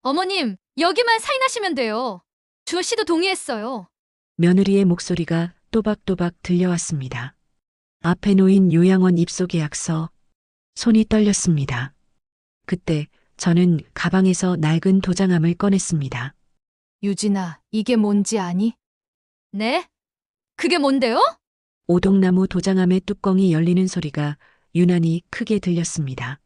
어머님, 여기만 사인하시면 돼요. 준호 씨도 동의했어요. 며느리의 목소리가 또박또박 들려왔습니다. 앞에 놓인 요양원 입소 계약서, 손이 떨렸습니다. 그때 저는 가방에서 낡은 도장함을 꺼냈습니다. 유진아, 이게 뭔지 아니? 네? 그게 뭔데요? 오동나무 도장함의 뚜껑이 열리는 소리가 유난히 크게 들렸습니다.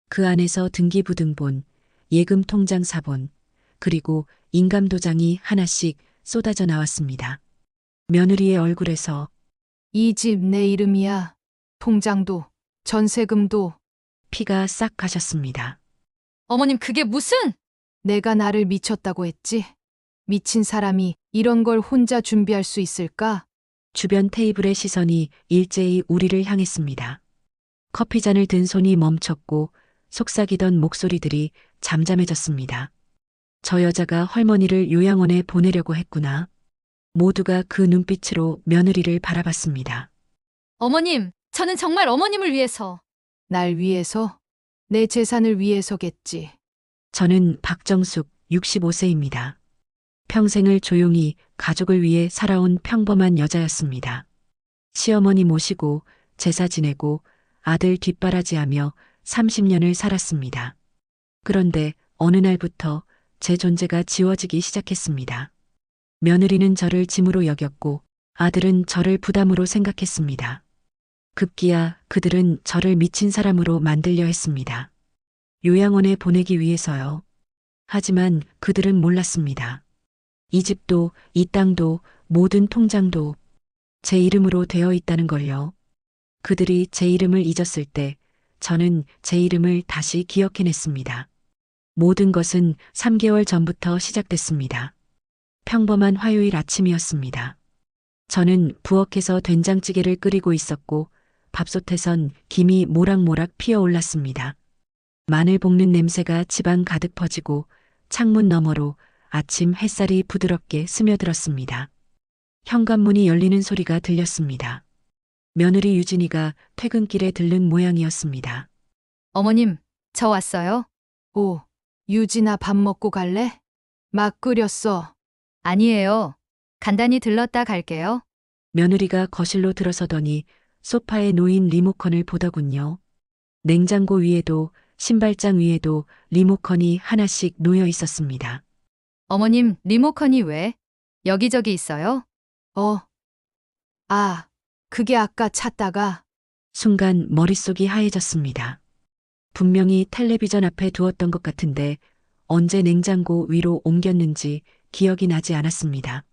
그 안에서 등기부등본, 예금 통장 사본, 그리고 인감 도장이 하나씩 쏟아져 나왔습니다. 며느리의 얼굴에서 이 집 내 이름이야. 통장도, 전세금도 피가 싹 가셨습니다. 어머님, 그게 무슨? 내가 나를 미쳤다고 했지. 미친 사람이 이런 걸 혼자 준비할 수 있을까? 주변 테이블의 시선이 일제히 우리를 향했습니다. 커피잔을 든 손이 멈췄고 속삭이던 목소리들이 잠잠해졌습니다. 저 여자가 할머니를 요양원에 보내려고 했구나. 모두가 그 눈빛으로 며느리를 바라봤습니다. 어머님, 저는 정말 어머님을 위해서. 날 위해서? 내 재산을 위해서겠지. 저는 박정숙 65세입니다. 평생을 조용히 가족을 위해 살아온 평범한 여자였습니다. 시어머니 모시고 제사 지내고 아들 뒷바라지하며 30년을 살았습니다. 그런데 어느 날부터 제 존재가 지워지기 시작했습니다. 며느리는 저를 짐으로 여겼고 아들은 저를 부담으로 생각했습니다. 급기야 그들은 저를 미친 사람으로 만들려 했습니다. 요양원에 보내기 위해서요. 하지만 그들은 몰랐습니다. 이 집도 이 땅도 모든 통장도 제 이름으로 되어 있다는 걸요. 그들이 제 이름을 잊었을 때 저는 제 이름을 다시 기억해냈습니다. 모든 것은 3개월 전부터 시작됐습니다. 평범한 화요일 아침이었습니다. 저는 부엌에서 된장찌개를 끓이고 있었고 밥솥에선 김이 모락모락 피어올랐습니다. 마늘 볶는 냄새가 집안 가득 퍼지고 창문 너머로 아침 햇살이 부드럽게 스며들었습니다. 현관문이 열리는 소리가 들렸습니다. 며느리 유진이가 퇴근길에 들른 모양이었습니다. 어머님, 저 왔어요. 오, 유진아 밥 먹고 갈래? 막 끓였어. 아니에요. 간단히 들렀다 갈게요. 며느리가 거실로 들어서더니 소파에 놓인 리모컨을 보더군요. 냉장고 위에도 신발장 위에도 리모컨이 하나씩 놓여 있었습니다. 어머님, 리모컨이 왜? 여기저기 있어요? 어. 아, 그게 아까 찾다가 순간 머릿속이 하얘졌습니다. 분명히 텔레비전 앞에 두었던 것 같은데 언제 냉장고 위로 옮겼는지 기억이 나지 않았습니다.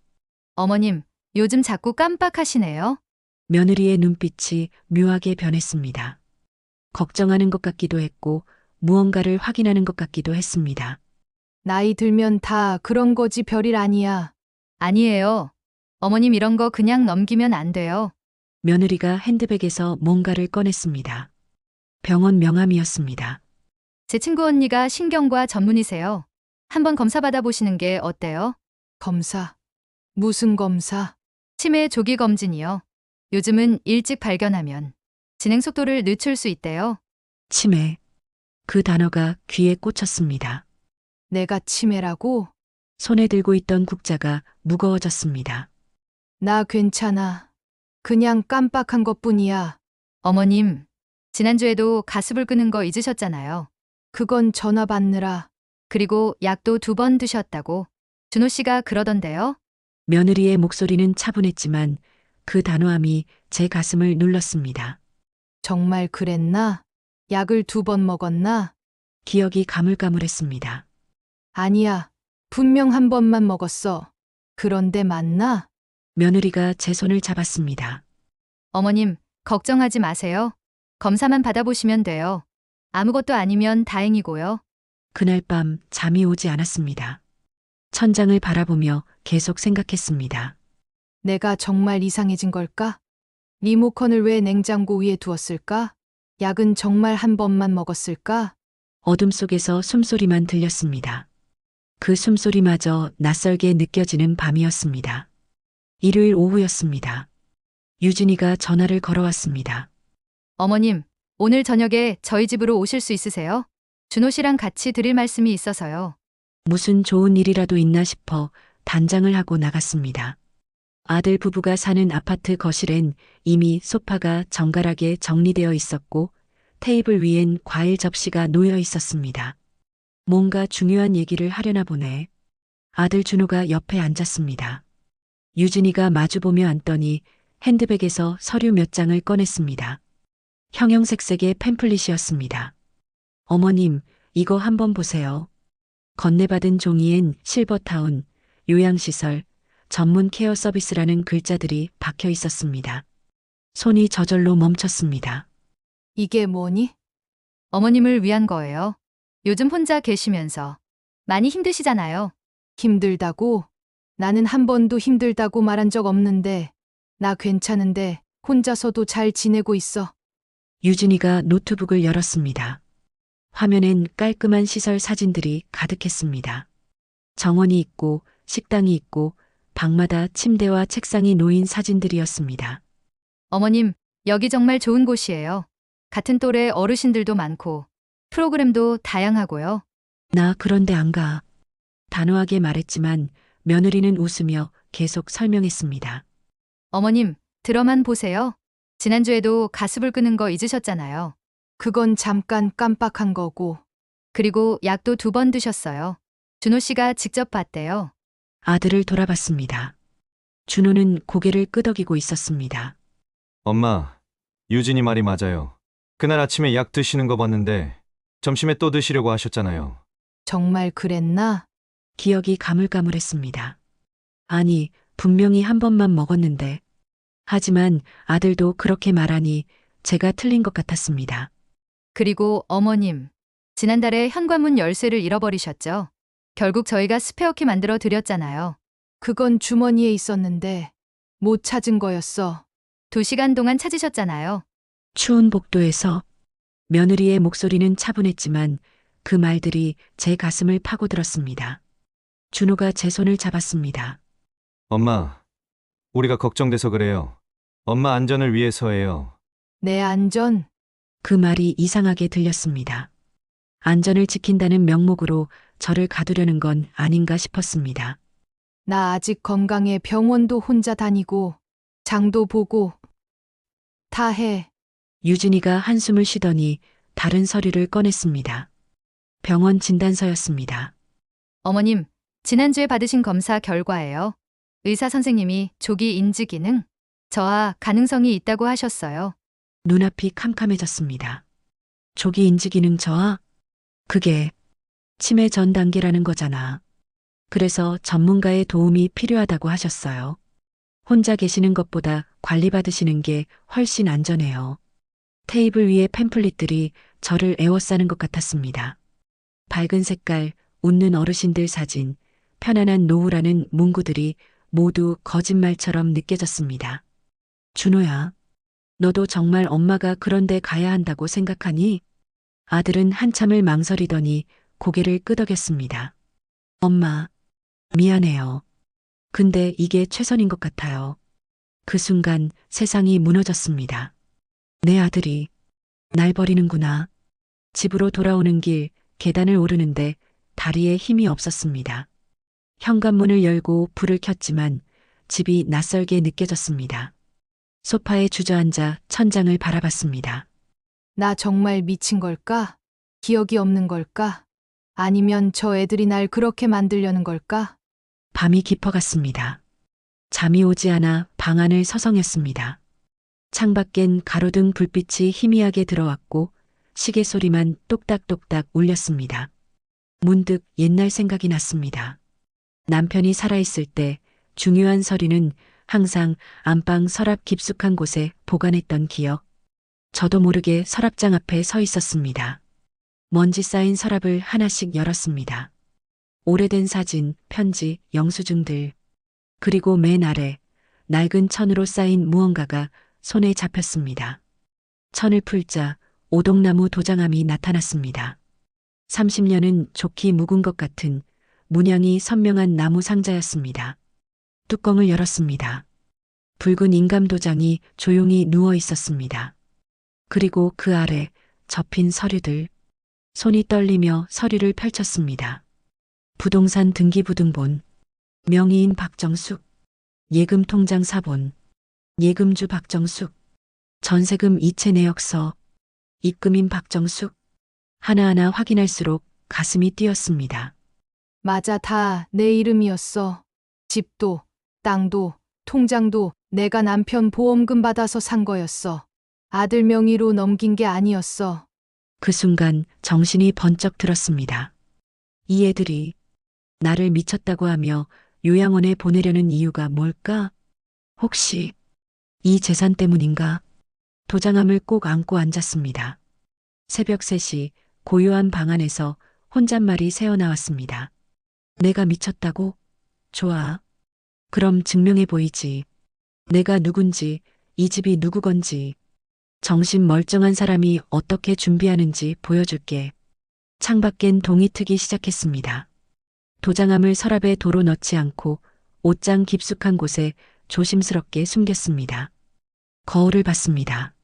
어머님, 요즘 자꾸 깜빡하시네요. 며느리의 눈빛이 묘하게 변했습니다. 걱정하는 것 같기도 했고 무언가를 확인하는 것 같기도 했습니다. 나이 들면 다 그런 거지 별일 아니야. 아니에요. 어머님 이런 거 그냥 넘기면 안 돼요. 며느리가 핸드백에서 뭔가를 꺼냈습니다. 병원 명함이었습니다. 제 친구 언니가 신경과 전문의세요. 한번 검사 받아보시는 게 어때요? 검사. 무슨 검사? 치매 조기 검진이요. 요즘은 일찍 발견하면 진행 속도를 늦출 수 있대요. 치매. 그 단어가 귀에 꽂혔습니다. 내가 치매라고? 손에 들고 있던 국자가 무거워졌습니다. 나 괜찮아. 그냥 깜빡한 것뿐이야. 어머님, 지난주에도 가스불 끄는 거 잊으셨잖아요. 그건 전화 받느라. 그리고 약도 2번 드셨다고. 준호 씨가 그러던데요. 며느리의 목소리는 차분했지만 그 단호함이 제 가슴을 눌렀습니다. 정말 그랬나? 약을 2번 먹었나? 기억이 가물가물했습니다. 아니야. 분명 1번만 먹었어. 그런데 맞나? 며느리가 제 손을 잡았습니다. 어머님, 걱정하지 마세요. 검사만 받아보시면 돼요. 아무것도 아니면 다행이고요. 그날 밤 잠이 오지 않았습니다. 천장을 바라보며 계속 생각했습니다. 내가 정말 이상해진 걸까? 리모컨을 왜 냉장고 위에 두었을까? 약은 정말 1번만 먹었을까? 어둠 속에서 숨소리만 들렸습니다. 그 숨소리마저 낯설게 느껴지는 밤이었습니다. 일요일 오후였습니다. 유진이가 전화를 걸어왔습니다. 어머님, 오늘 저녁에 저희 집으로 오실 수 있으세요? 준호 씨랑 같이 드릴 말씀이 있어서요. 무슨 좋은 일이라도 있나 싶어 단장을 하고 나갔습니다. 아들 부부가 사는 아파트 거실엔 이미 소파가 정갈하게 정리되어 있었고 테이블 위엔 과일 접시가 놓여 있었습니다. 뭔가 중요한 얘기를 하려나 보네. 아들 준호가 옆에 앉았습니다. 유진이가 마주보며 앉더니 핸드백에서 서류 몇 장을 꺼냈습니다. 형형색색의 팸플릿이었습니다. 어머님, 이거 한번 보세요. 건네받은 종이엔 실버타운, 요양시설, 전문 케어 서비스라는 글자들이 박혀 있었습니다. 손이 저절로 멈췄습니다. 이게 뭐니? 어머님을 위한 거예요. 요즘 혼자 계시면서 많이 힘드시잖아요. 힘들다고? 나는 한 번도 힘들다고 말한 적 없는데, 나 괜찮은데, 혼자서도 잘 지내고 있어. 유진이가 노트북을 열었습니다. 화면엔 깔끔한 시설 사진들이 가득했습니다. 정원이 있고 식당이 있고 방마다 침대와 책상이 놓인 사진들이었습니다. 어머님, 여기 정말 좋은 곳이에요. 같은 또래 어르신들도 많고 프로그램도 다양하고요. 나 그런데 안 가. 단호하게 말했지만 며느리는 웃으며 계속 설명했습니다. 어머님, 들어만 보세요. 지난주에도 가스불 끄는 거 잊으셨잖아요. 그건 잠깐 깜빡한 거고. 그리고 약도 2번 드셨어요. 준호 씨가 직접 봤대요. 아들을 돌아봤습니다. 준호는 고개를 끄덕이고 있었습니다. 엄마, 유진이 말이 맞아요. 그날 아침에 약 드시는 거 봤는데 점심에 또 드시려고 하셨잖아요. 정말 그랬나? 기억이 가물가물했습니다. 아니, 분명히 한 번만 먹었는데. 하지만 아들도 그렇게 말하니 제가 틀린 것 같았습니다. 그리고 어머님, 지난달에 현관문 열쇠를 잃어버리셨죠? 결국 저희가 스페어키 만들어 드렸잖아요. 그건 주머니에 있었는데, 못 찾은 거였어. 2시간 동안 찾으셨잖아요. 추운 복도에서 며느리의 목소리는 차분했지만 그 말들이 제 가슴을 파고들었습니다. 준호가 제 손을 잡았습니다. 엄마, 우리가 걱정돼서 그래요. 엄마 안전을 위해서예요. 내 안전? 그 말이 이상하게 들렸습니다. 안전을 지킨다는 명목으로 저를 가두려는 건 아닌가 싶었습니다. 나 아직 건강해. 병원도 혼자 다니고, 장도 보고, 다 해. 유진이가 한숨을 쉬더니 다른 서류를 꺼냈습니다. 병원 진단서였습니다. 어머님, 지난주에 받으신 검사 결과예요. 의사 선생님이 조기 인지 기능, 저하 가능성이 있다고 하셨어요. 눈앞이 캄캄해졌습니다. 조기 인지 기능 저하? 그게 치매 전 단계라는 거잖아. 그래서 전문가의 도움이 필요하다고 하셨어요. 혼자 계시는 것보다 관리받으시는 게 훨씬 안전해요. 테이블 위에 팸플릿들이 저를 애워싸는 것 같았습니다. 밝은 색깔, 웃는 어르신들 사진, 편안한 노후라는 문구들이 모두 거짓말처럼 느껴졌습니다. 준호야, 너도 정말 엄마가 그런 데 가야 한다고 생각하니? 아들은 한참을 망설이더니 고개를 끄덕였습니다. 엄마, 미안해요. 근데 이게 최선인 것 같아요. 그 순간 세상이 무너졌습니다. 내 아들이 날 버리는구나. 집으로 돌아오는 길 계단을 오르는데 다리에 힘이 없었습니다. 현관문을 열고 불을 켰지만 집이 낯설게 느껴졌습니다. 소파에 주저앉아 천장을 바라봤습니다. 나 정말 미친 걸까? 기억이 없는 걸까? 아니면 저 애들이 날 그렇게 만들려는 걸까? 밤이 깊어갔습니다. 잠이 오지 않아 방 안을 서성였습니다. 창밖엔 가로등 불빛이 희미하게 들어왔고 시계 소리만 똑딱똑딱 울렸습니다. 문득 옛날 생각이 났습니다. 남편이 살아있을 때 중요한 서류는 항상 안방 서랍 깊숙한 곳에 보관했던 기억. 저도 모르게 서랍장 앞에 서 있었습니다. 먼지 쌓인 서랍을 하나씩 열었습니다. 오래된 사진, 편지, 영수증들. 그리고 맨 아래 낡은 천으로 쌓인 무언가가 손에 잡혔습니다. 천을 풀자 오동나무 도장함이 나타났습니다. 30년은 좋게 묵은 것 같은 문양이 선명한 나무 상자였습니다. 뚜껑을 열었습니다. 붉은 인감도장이 조용히 누워 있었습니다. 그리고 그 아래 접힌 서류들. 손이 떨리며 서류를 펼쳤습니다. 부동산 등기부등본, 명의인 박정숙, 예금통장 사본, 예금주 박정숙, 전세금 이체 내역서, 입금인 박정숙. 하나하나 확인할수록 가슴이 뛰었습니다. 맞아, 다 내 이름이었어. 집도, 땅도, 통장도 내가 남편 보험금 받아서 산 거였어. 아들 명의로 넘긴 게 아니었어. 그 순간 정신이 번쩍 들었습니다. 이 애들이 나를 미쳤다고 하며 요양원에 보내려는 이유가 뭘까? 혹시 이 재산 때문인가? 도장함을 꼭 안고 앉았습니다. 새벽 3시 고요한 방 안에서 혼잣말이 새어나왔습니다. 내가 미쳤다고? 좋아. 그럼 증명해 보이지. 내가 누군지, 이 집이 누구 건지, 정신 멀쩡한 사람이 어떻게 준비하는지 보여줄게. 창밖엔 동이 트기 시작했습니다. 도장함을 서랍에 도로 넣지 않고 옷장 깊숙한 곳에 조심스럽게 숨겼습니다. 거울을 봤습니다.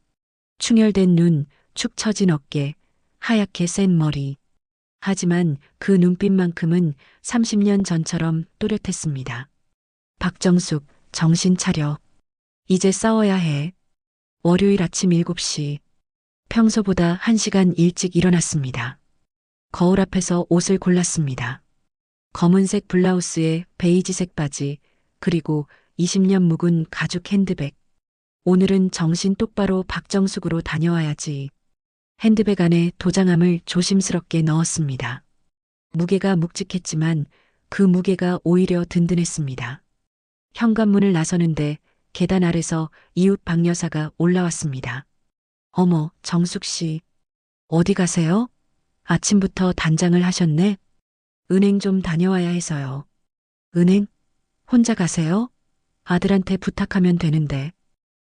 충혈된 눈, 축 처진 어깨, 하얗게 센 머리. 하지만 그 눈빛만큼은 30년 전처럼 또렷했습니다. 박정숙, 정신 차려. 이제 싸워야 해. 월요일 아침 7시. 평소보다 1시간 일찍 일어났습니다. 거울 앞에서 옷을 골랐습니다. 검은색 블라우스에 베이지색 바지, 그리고 20년 묵은 가죽 핸드백. 오늘은 정신 똑바로 박정숙으로 다녀와야지. 핸드백 안에 도장함을 조심스럽게 넣었습니다. 무게가 묵직했지만 그 무게가 오히려 든든했습니다. 현관문을 나서는데 계단 아래서 이웃 박 여사가 올라왔습니다. 어머, 정숙 씨. 어디 가세요? 아침부터 단장을 하셨네? 은행 좀 다녀와야 해서요. 은행? 혼자 가세요? 아들한테 부탁하면 되는데.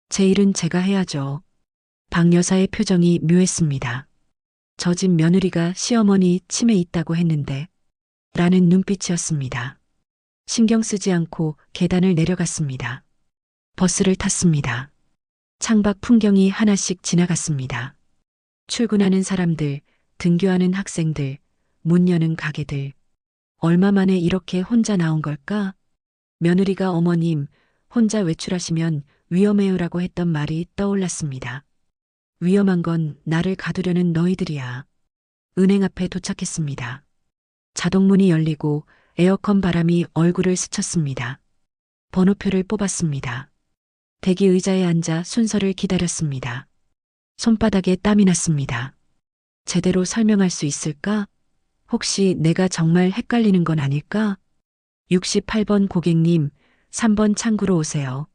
제 일은 제가 해야죠. 박 여사의 표정이 묘했습니다. 저 집 며느리가 시어머니 치매 있다고 했는데 라는 눈빛이었습니다. 신경 쓰지 않고 계단을 내려갔습니다. 버스를 탔습니다. 창밖 풍경이 하나씩 지나갔습니다. 출근하는 사람들, 등교하는 학생들, 문 여는 가게들. 얼마 만에 이렇게 혼자 나온 걸까? 며느리가 어머님, 혼자 외출하시면 위험해요라고 했던 말이 떠올랐습니다. 위험한 건 나를 가두려는 너희들이야. 은행 앞에 도착했습니다. 자동문이 열리고 에어컨 바람이 얼굴을 스쳤습니다. 번호표를 뽑았습니다. 대기 의자에 앉아 순서를 기다렸습니다. 손바닥에 땀이 났습니다. 제대로 설명할 수 있을까? 혹시 내가 정말 헷갈리는 건 아닐까? 68번 고객님, 3번 창구로 오세요.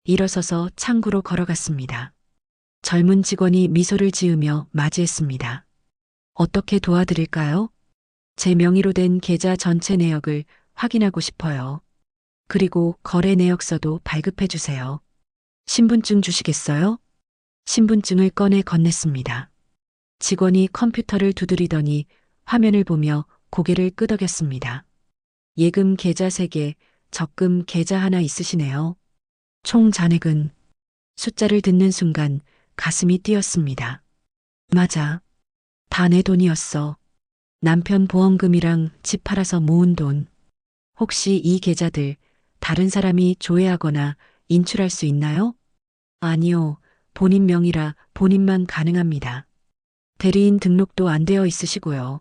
일어서서 창구로 걸어갔습니다. 젊은 직원이 미소를 지으며 맞이했습니다. 어떻게 도와드릴까요? 제 명의로 된 계좌 전체 내역을 확인하고 싶어요. 그리고 거래 내역서도 발급해 주세요. 신분증 주시겠어요? 신분증을 꺼내 건넸습니다. 직원이 컴퓨터를 두드리더니 화면을 보며 고개를 끄덕였습니다. 예금 계좌 3개, 적금 계좌 하나 있으시네요. 총 잔액은 숫자를 듣는 순간 가슴이 뛰었습니다. 맞아. 다 내 돈이었어. 남편 보험금이랑 집 팔아서 모은 돈. 혹시 이 계좌들 다른 사람이 조회하거나 인출할 수 있나요? 아니요. 본인 명의라 본인만 가능합니다. 대리인 등록도 안 되어 있으시고요.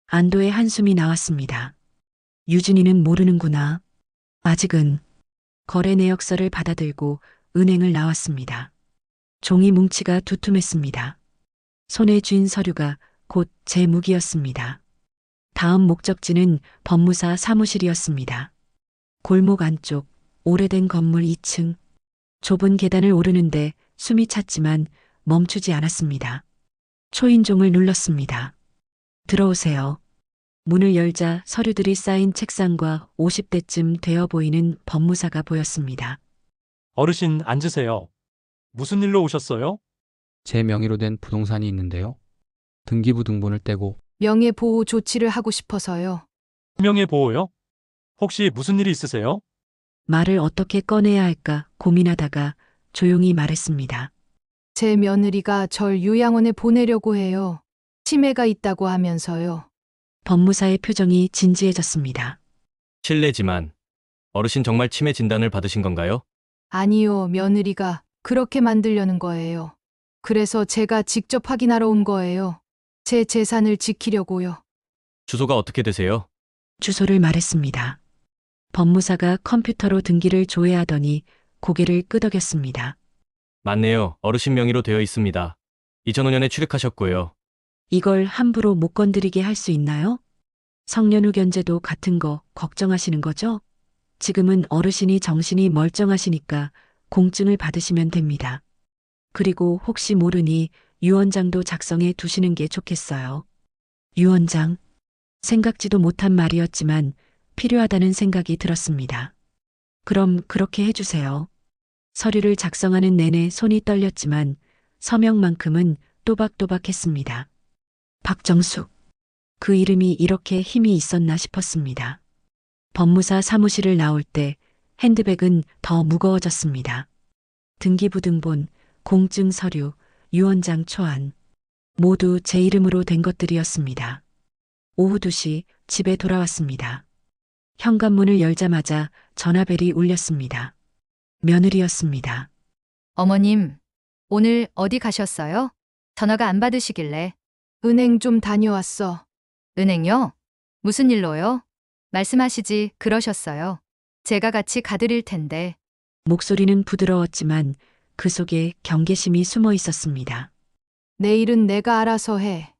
안도의 한숨이 나왔습니다. 유진이는 모르는구나. 아직은. 거래 내역서를 받아들고 은행을 나왔습니다. 종이 뭉치가 두툼했습니다. 손에 쥔 서류가 곧 제 무기였습니다. 다음 목적지는 법무사 사무실이었습니다. 골목 안쪽, 오래된 건물 2층. 좁은 계단을 오르는데 숨이 찼지만 멈추지 않았습니다. 초인종을 눌렀습니다. 들어오세요. 문을 열자 서류들이 쌓인 책상과 50대쯤 되어 보이는 법무사가 보였습니다. 어르신 앉으세요. 무슨 일로 오셨어요? 제 명의로 된 부동산이 있는데요. 등기부등본을 떼고 명예보호 조치를 하고 싶어서요. 명예보호요? 혹시 무슨 일이 있으세요? 말을 어떻게 꺼내야 할까 고민하다가 조용히 말했습니다. 제 며느리가 절 요양원에 보내려고 해요. 치매가 있다고 하면서요. 법무사의 표정이 진지해졌습니다. 실례지만 어르신 정말 치매 진단을 받으신 건가요? 아니요, 며느리가 그렇게 만들려는 거예요. 그래서 제가 직접 확인하러 온 거예요. 제 재산을 지키려고요. 주소가 어떻게 되세요? 주소를 말했습니다. 법무사가 컴퓨터로 등기를 조회하더니 고개를 끄덕였습니다. 맞네요. 어르신 명의로 되어 있습니다. 2005년에 출ück하셨고요. 이걸 함부로 못 건드리게 할 수 있나요? 성년후 견제도 같은 거 걱정하시는 거죠? 지금은 어르신이 정신이 멀쩡하시니까 공증을 받으시면 됩니다. 그리고 혹시 모르니 유언장도 작성해 두시는 게 좋겠어요. 유언장. 생각지도 못한 말이었지만 필요하다는 생각이 들었습니다. 그럼 그렇게 해주세요. 서류를 작성하는 내내 손이 떨렸지만 서명만큼은 또박또박했습니다. 박정숙. 그 이름이 이렇게 힘이 있었나 싶었습니다. 법무사 사무실을 나올 때 핸드백은 더 무거워졌습니다. 등기부등본, 공증 서류, 유언장 초안. 모두 제 이름으로 된 것들이었습니다. 오후 2시 집에 돌아왔습니다. 현관문을 열자마자 전화벨이 울렸습니다. 며느리였습니다. 어머님, 오늘 어디 가셨어요? 전화가 안 받으시길래. 은행 좀 다녀왔어. 은행요? 무슨 일로요? 말씀하시지 그러셨어요. 제가 같이 가드릴 텐데. 목소리는 부드러웠지만 그 속에 경계심이 숨어 있었습니다. 내일은 내가 알아서 해.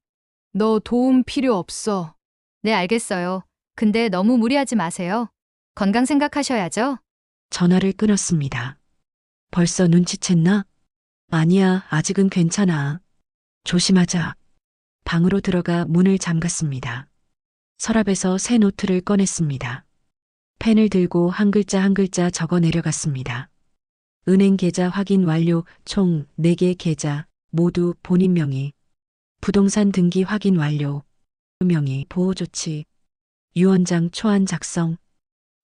너 도움 필요 없어. 네, 알겠어요. 근데 너무 무리하지 마세요. 건강 생각하셔야죠. 전화를 끊었습니다. 벌써 눈치챘나? 아니야, 아직은 괜찮아. 조심하자. 방으로 들어가 문을 잠갔습니다. 서랍에서 새 노트를 꺼냈습니다. 펜을 들고 한 글자 한 글자 적어 내려갔습니다. 은행 계좌 확인 완료, 총 4개 계좌, 모두 본인 명의. 부동산 등기 확인 완료, 명의, 보호조치, 유언장 초안 작성,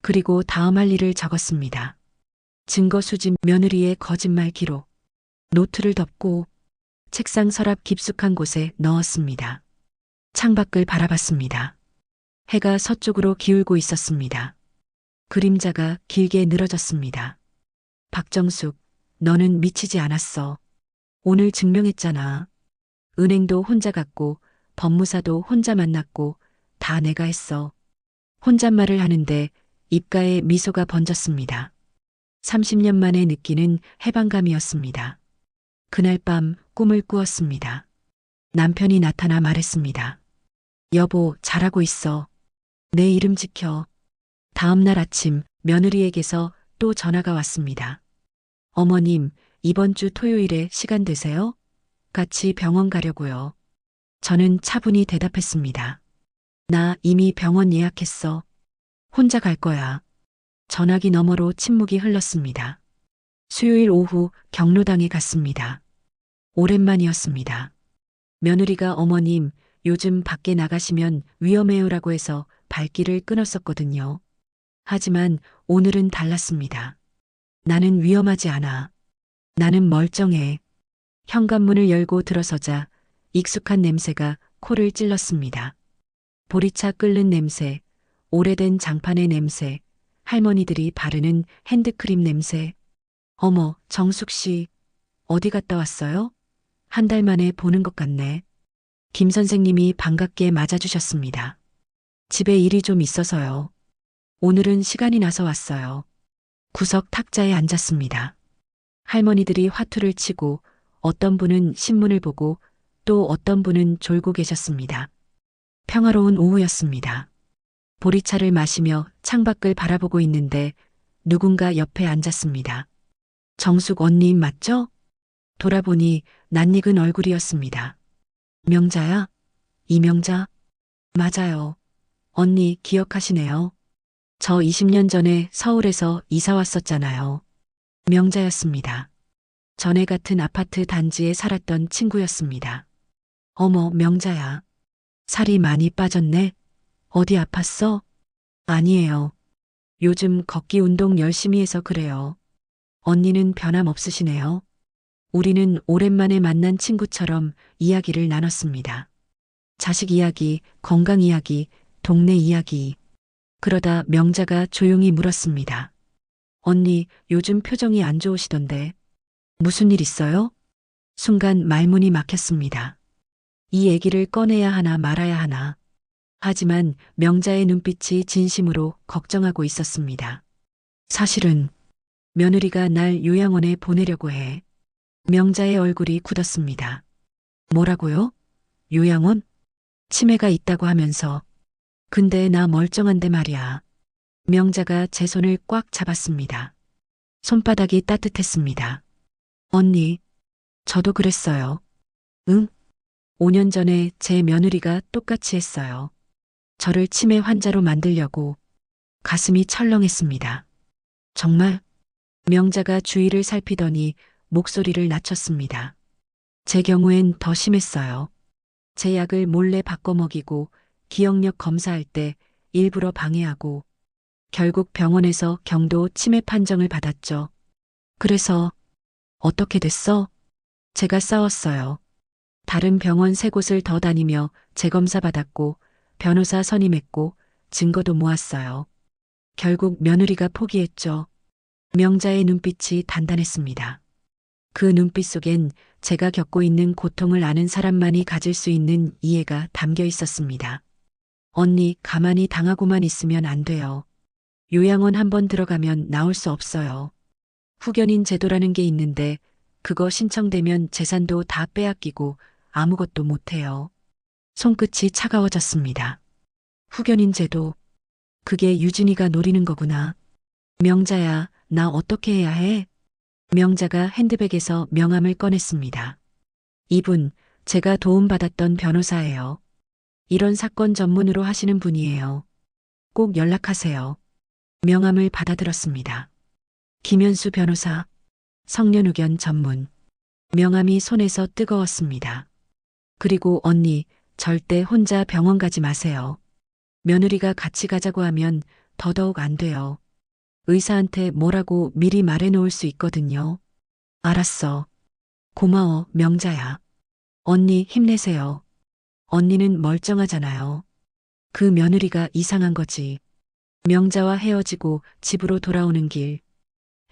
그리고 다음 할 일을 적었습니다. 증거 수집, 며느리의 거짓말 기록. 노트를 덮고 책상 서랍 깊숙한 곳에 넣었습니다. 창밖을 바라봤습니다. 해가 서쪽으로 기울고 있었습니다. 그림자가 길게 늘어졌습니다. 박정숙, 너는 미치지 않았어. 오늘 증명했잖아. 은행도 혼자 갔고 법무사도 혼자 만났고 다 내가 했어. 혼잣말을 하는데 입가에 미소가 번졌습니다. 30년 만에 느끼는 해방감이었습니다. 그날 밤 꿈을 꾸었습니다. 남편이 나타나 말했습니다. 여보, 잘하고 있어. 내 이름 지켜. 다음 날 아침 며느리에게서 또 전화가 왔습니다. 어머님, 이번 주 토요일에 시간 되세요? 같이 병원 가려고요. 저는 차분히 대답했습니다. 나 이미 병원 예약했어. 혼자 갈 거야. 전화기 너머로 침묵이 흘렀습니다. 수요일 오후 경로당에 갔습니다. 오랜만이었습니다. 며느리가 어머님, 요즘 밖에 나가시면 위험해요라고 해서 발길을 끊었었거든요. 하지만 오늘은 달랐습니다. 나는 위험하지 않아. 나는 멀쩡해. 현관문을 열고 들어서자 익숙한 냄새가 코를 찔렀습니다. 보리차 끓는 냄새, 오래된 장판의 냄새, 할머니들이 바르는 핸드크림 냄새. 어머, 정숙 씨, 어디 갔다 왔어요? 한 달 만에 보는 것 같네. 김 선생님이 반갑게 맞아주셨습니다. 집에 일이 좀 있어서요. 오늘은 시간이 나서 왔어요. 구석 탁자에 앉았습니다. 할머니들이 화투를 치고 어떤 분은 신문을 보고 또 어떤 분은 졸고 계셨습니다. 평화로운 오후였습니다. 보리차를 마시며 창밖을 바라보고 있는데 누군가 옆에 앉았습니다. 정숙 언니 맞죠? 돌아보니 낯익은 얼굴이었습니다. 명자야? 이명자? 맞아요. 언니 기억하시네요. 저 20년 전에 서울에서 이사 왔었잖아요. 명자였습니다. 전에 같은 아파트 단지에 살았던 친구였습니다. 어머, 명자야. 살이 많이 빠졌네. 어디 아팠어? 아니에요. 요즘 걷기 운동 열심히 해서 그래요. 언니는 변함없으시네요. 우리는 오랜만에 만난 친구처럼 이야기를 나눴습니다. 자식 이야기, 건강 이야기, 동네 이야기. 그러다 명자가 조용히 물었습니다. 언니, 요즘 표정이 안 좋으시던데. 무슨 일 있어요? 순간 말문이 막혔습니다. 이 얘기를 꺼내야 하나 말아야 하나. 하지만 명자의 눈빛이 진심으로 걱정하고 있었습니다. 사실은 며느리가 날 요양원에 보내려고 해. 명자의 얼굴이 굳었습니다. 뭐라고요? 요양원? 치매가 있다고 하면서. 근데 나 멀쩡한데 말이야. 명자가 제 손을 꽉 잡았습니다. 손바닥이 따뜻했습니다. 언니, 저도 그랬어요. 응? 5년 전에 제 며느리가 똑같이 했어요. 저를 치매 환자로 만들려고. 가슴이 철렁했습니다. 정말? 명자가 주위를 살피더니 목소리를 낮췄습니다. 제 경우엔 더 심했어요. 제 약을 몰래 바꿔 먹이고 기억력 검사할 때 일부러 방해하고 결국 병원에서 경도 치매 판정을 받았죠. 그래서 어떻게 됐어? 제가 싸웠어요. 다른 병원 3곳을 더 다니며 재검사 받았고 변호사 선임했고 증거도 모았어요. 결국 며느리가 포기했죠. 명자의 눈빛이 단단했습니다. 그 눈빛 속엔 제가 겪고 있는 고통을 아는 사람만이 가질 수 있는 이해가 담겨 있었습니다. 언니, 가만히 당하고만 있으면 안 돼요. 요양원 한번 들어가면 나올 수 없어요. 후견인 제도라는 게 있는데 그거 신청되면 재산도 다 빼앗기고 아무것도 못해요. 손끝이 차가워졌습니다. 후견인 제도. 그게 유진이가 노리는 거구나. 명자야, 나 어떻게 해야 해? 명자가 핸드백에서 명함을 꺼냈습니다. 이분, 제가 도움받았던 변호사예요. 이런 사건 전문으로 하시는 분이에요. 꼭 연락하세요. 명함을 받아들었습니다. 김현수 변호사, 성년후견 전문. 명함이 손에서 뜨거웠습니다. 그리고 언니, 절대 혼자 병원 가지 마세요. 며느리가 같이 가자고 하면 더더욱 안 돼요. 의사한테 뭐라고 미리 말해놓을 수 있거든요. 알았어. 고마워, 명자야. 언니 힘내세요. 언니는 멀쩡하잖아요. 그 며느리가 이상한 거지. 명자와 헤어지고 집으로 돌아오는 길.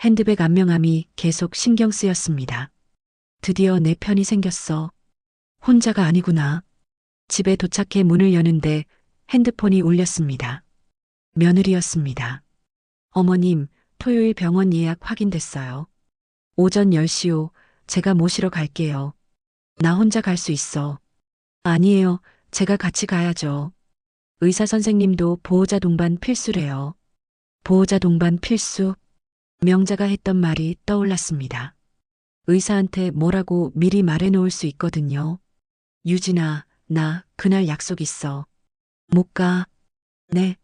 핸드백 안명함이 계속 신경 쓰였습니다. 드디어 내 편이 생겼어. 혼자가 아니구나. 집에 도착해 문을 여는데 핸드폰이 울렸습니다. 며느리였습니다. 어머님, 토요일 병원 예약 확인됐어요. 오전 10시요. 제가 모시러 갈게요. 나 혼자 갈 수 있어. 아니에요. 제가 같이 가야죠. 의사 선생님도 보호자 동반 필수래요. 보호자 동반 필수? 명자가 했던 말이 떠올랐습니다. 의사한테 뭐라고 미리 말해놓을 수 있거든요. 유진아, 나 그날 약속 있어. 못 가. 네.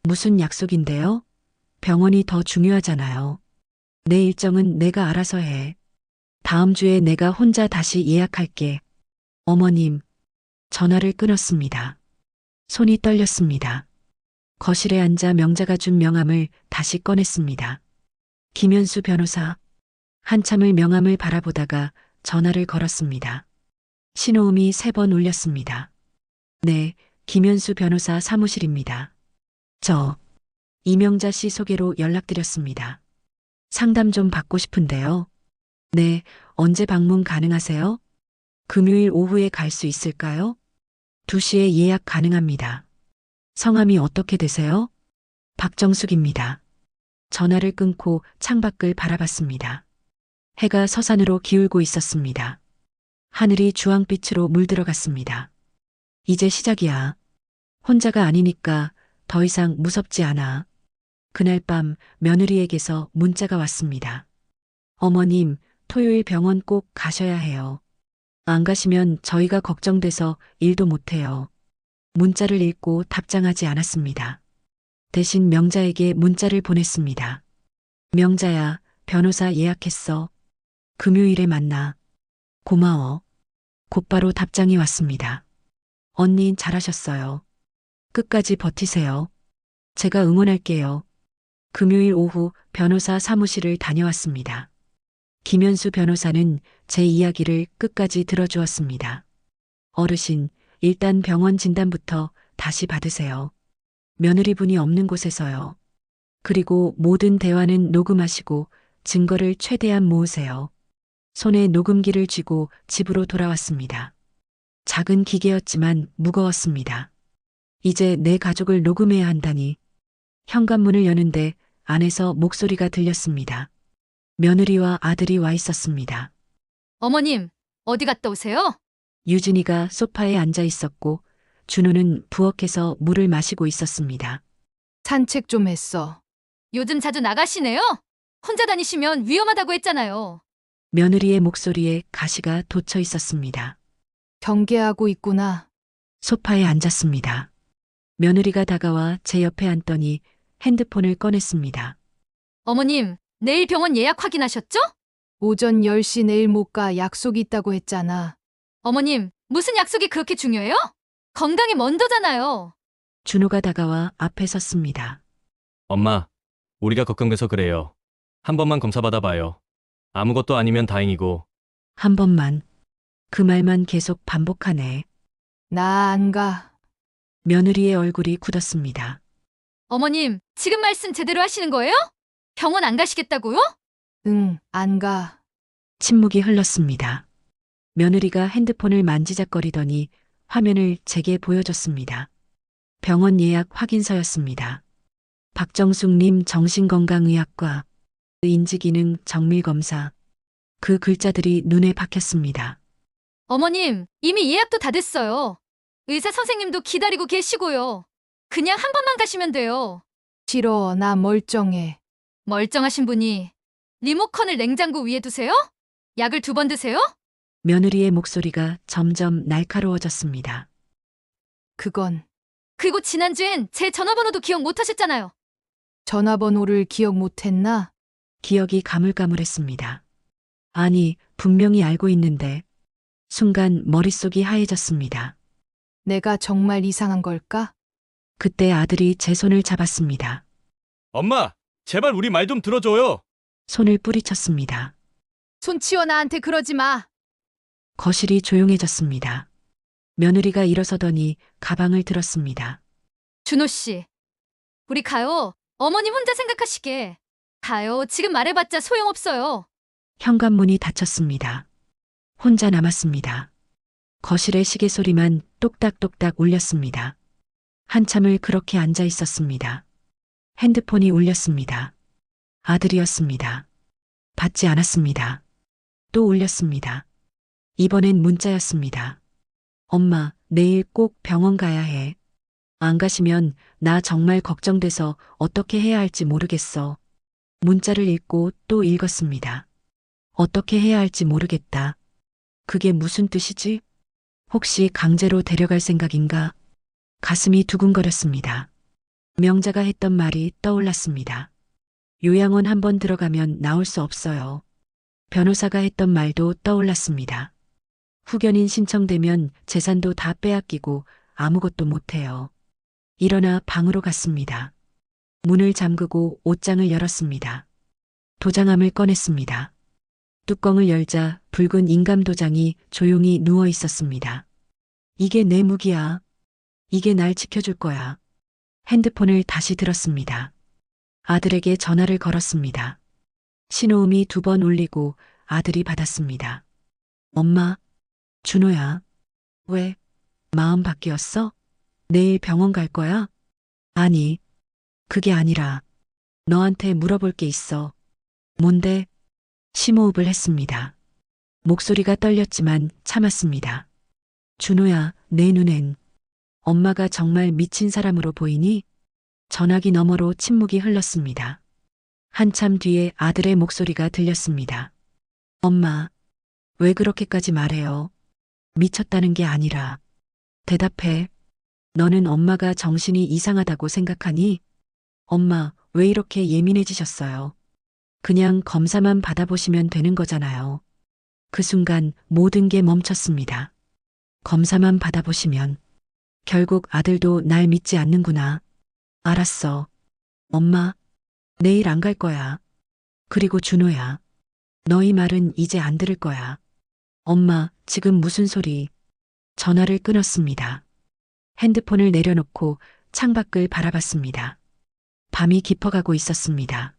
무슨 약속인데요? 병원이 더 중요하잖아요. 내 일정은 내가 알아서 해. 다음 주에 내가 혼자 다시 예약할게. 어머님, 전화를 끊었습니다. 손이 떨렸습니다. 거실에 앉아 명자가 준 명함을 다시 꺼냈습니다. 김현수 변호사. 한참을 명함을 바라보다가 전화를 걸었습니다. 신호음이 3번 울렸습니다. 네, 김현수 변호사 사무실입니다. 저 이명자 씨 소개로 연락드렸습니다. 상담 좀 받고 싶은데요. 네, 언제 방문 가능하세요? 금요일 오후에 갈 수 있을까요? 2시에 예약 가능합니다. 성함이 어떻게 되세요? 박정숙입니다. 전화를 끊고 창밖을 바라봤습니다. 해가 서산으로 기울고 있었습니다. 하늘이 주황빛으로 물들어갔습니다. 이제 시작이야. 혼자가 아니니까 더 이상 무섭지 않아. 그날 밤 며느리에게서 문자가 왔습니다. 어머님, 토요일 병원 꼭 가셔야 해요. 안 가시면 저희가 걱정돼서 일도 못해요. 문자를 읽고 답장하지 않았습니다. 대신 명자에게 문자를 보냈습니다. 명자야, 변호사 예약했어. 금요일에 만나. 고마워. 곧바로 답장이 왔습니다. 언니 잘하셨어요. 끝까지 버티세요. 제가 응원할게요. 금요일 오후 변호사 사무실을 다녀왔습니다. 김현수 변호사는 제 이야기를 끝까지 들어주었습니다. 어르신, 일단 병원 진단부터 다시 받으세요. 며느리분이 없는 곳에서요. 그리고 모든 대화는 녹음하시고 증거를 최대한 모으세요. 손에 녹음기를 쥐고 집으로 돌아왔습니다. 작은 기계였지만 무거웠습니다. 이제 내 가족을 녹음해야 한다니. 현관문을 여는데 안에서 목소리가 들렸습니다. 며느리와 아들이 와 있었습니다. 어머님, 어디 갔다 오세요? 유진이가 소파에 앉아 있었고 준호는 부엌에서 물을 마시고 있었습니다. 산책 좀 했어. 요즘 자주 나가시네요? 혼자 다니시면 위험하다고 했잖아요. 며느리의 목소리에 가시가 돋쳐 있었습니다. 경계하고 있구나. 소파에 앉았습니다. 며느리가 다가와 제 옆에 앉더니 핸드폰을 꺼냈습니다. 어머님, 내일 병원 예약 확인하셨죠? 오전 10시 내일 못 가 약속 있다고 했잖아. 어머님, 무슨 약속이 그렇게 중요해요? 건강이 먼저잖아요. 준호가 다가와 앞에 섰습니다. 엄마, 우리가 걱정돼서 그래요. 한 번만 검사 받아봐요. 아무것도 아니면 다행이고. 한 번만. 그 말만 계속 반복하네. 나 안 가. 며느리의 얼굴이 굳었습니다. 어머님, 지금 말씀 제대로 하시는 거예요? 병원 안 가시겠다고요? 응, 안 가. 침묵이 흘렀습니다. 며느리가 핸드폰을 만지작거리더니 화면을 제게 보여줬습니다. 병원 예약 확인서였습니다. 박정숙님 정신건강의학과 인지기능 정밀검사. 그 글자들이 눈에 박혔습니다. 어머님, 이미 예약도 다 됐어요. 의사 선생님도 기다리고 계시고요. 그냥 한 번만 가시면 돼요. 싫어, 나 멀쩡해. 멀쩡하신 분이 리모컨을 냉장고 위에 두세요? 약을 2번 드세요? 며느리의 목소리가 점점 날카로워졌습니다. 그건 그리고 지난주엔 제 전화번호도 기억 못 하셨잖아요. 전화번호를 기억 못했나? 기억이 가물가물했습니다. 아니, 분명히 알고 있는데. 순간 머릿속이 하얘졌습니다. 내가 정말 이상한 걸까? 그때 아들이 제 손을 잡았습니다. 엄마, 제발 우리 말 좀 들어줘요. 손을 뿌리쳤습니다. 손 치워 나한테 그러지 마. 거실이 조용해졌습니다. 며느리가 일어서더니 가방을 들었습니다. 준호 씨, 우리 가요. 어머님 혼자 생각하시게. 가요. 지금 말해봤자 소용없어요. 현관문이 닫혔습니다. 혼자 남았습니다. 거실의 시계 소리만 똑딱똑딱 울렸습니다. 한참을 그렇게 앉아 있었습니다. 핸드폰이 울렸습니다. 아들이었습니다. 받지 않았습니다. 또 울렸습니다. 이번엔 문자였습니다. 엄마, 내일 꼭 병원 가야 해. 안 가시면 나 정말 걱정돼서 어떻게 해야 할지 모르겠어. 문자를 읽고 또 읽었습니다. 어떻게 해야 할지 모르겠다. 그게 무슨 뜻이지? 혹시 강제로 데려갈 생각인가? 가슴이 두근거렸습니다. 명자가 했던 말이 떠올랐습니다. 요양원 한번 들어가면 나올 수 없어요. 변호사가 했던 말도 떠올랐습니다. 후견인 신청되면 재산도 다 빼앗기고 아무것도 못해요. 일어나 방으로 갔습니다. 문을 잠그고 옷장을 열었습니다. 도장함을 꺼냈습니다. 뚜껑을 열자 붉은 인감 도장이 조용히 누워 있었습니다. 이게 내 무기야. 이게 날 지켜줄 거야. 핸드폰을 다시 들었습니다. 아들에게 전화를 걸었습니다. 신호음이 2번 울리고 아들이 받았습니다. 엄마, 준호야. 왜? 마음 바뀌었어? 내일 병원 갈 거야? 아니, 그게 아니라 너한테 물어볼 게 있어. 뭔데? 심호흡을 했습니다. 목소리가 떨렸지만 참았습니다. 준호야, 내 눈엔 엄마가 정말 미친 사람으로 보이니? 전화기 너머로 침묵이 흘렀습니다. 한참 뒤에 아들의 목소리가 들렸습니다. 엄마, 왜 그렇게까지 말해요? 미쳤다는 게 아니라. 대답해. 너는 엄마가 정신이 이상하다고 생각하니? 엄마, 왜 이렇게 예민해지셨어요? 그냥 검사만 받아보시면 되는 거잖아요. 그 순간 모든 게 멈췄습니다. 검사만 받아보시면. 결국 아들도 날 믿지 않는구나. 알았어. 엄마, 내일 안 갈 거야. 그리고 준호야. 너희 말은 이제 안 들을 거야. 엄마, 지금 무슨 소리? 전화를 끊었습니다. 핸드폰을 내려놓고 창밖을 바라봤습니다. 밤이 깊어가고 있었습니다.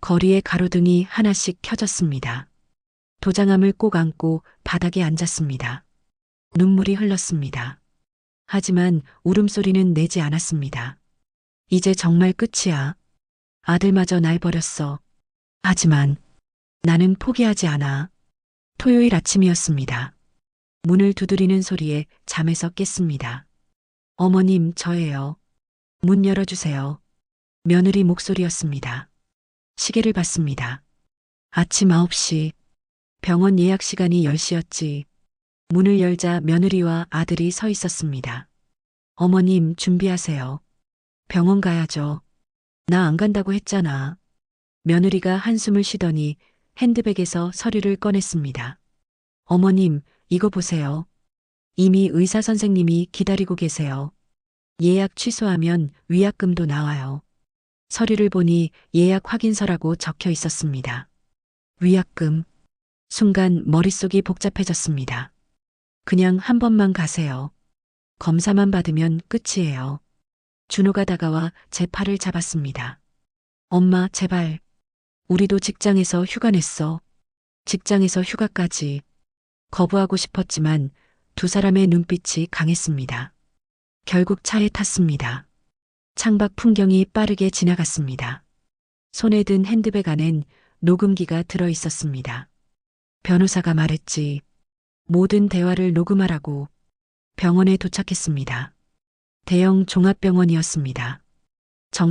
거리에 가로등이 하나씩 켜졌습니다. 도장함을 꼭 안고 바닥에 앉았습니다. 눈물이 흘렀습니다. 하지만 울음소리는 내지 않았습니다. 이제 정말 끝이야. 아들마저 날 버렸어. 하지만 나는 포기하지 않아. 토요일 아침이었습니다. 문을 두드리는 소리에 잠에서 깼습니다. 어머님, 저예요. 문 열어주세요. 며느리 목소리였습니다. 시계를 봤습니다. 아침 9시. 병원 예약 시간이 10시였지. 문을 열자 며느리와 아들이 서 있었습니다. 어머님, 준비하세요. 병원 가야죠. 나 안 간다고 했잖아. 며느리가 한숨을 쉬더니 핸드백에서 서류를 꺼냈습니다. 어머님, 이거 보세요. 이미 의사 선생님이 기다리고 계세요. 예약 취소하면 위약금도 나와요. 서류를 보니 예약 확인서라고 적혀 있었습니다. 위약금. 순간 머릿속이 복잡해졌습니다. 그냥 한 번만 가세요. 검사만 받으면 끝이에요. 준호가 다가와 제 팔을 잡았습니다. 엄마, 제발. 우리도 직장에서 휴가 냈어. 직장에서 휴가까지. 거부하고 싶었지만 두 사람의 눈빛이 강했습니다. 결국 차에 탔습니다. 창밖 풍경이 빠르게 지나갔습니다. 손에 든 핸드백 안엔 녹음기가 들어 있었습니다. 변호사가 말했지. 모든 대화를 녹음하라고. 병원에 도착했습니다. 대형 종합병원이었습니다.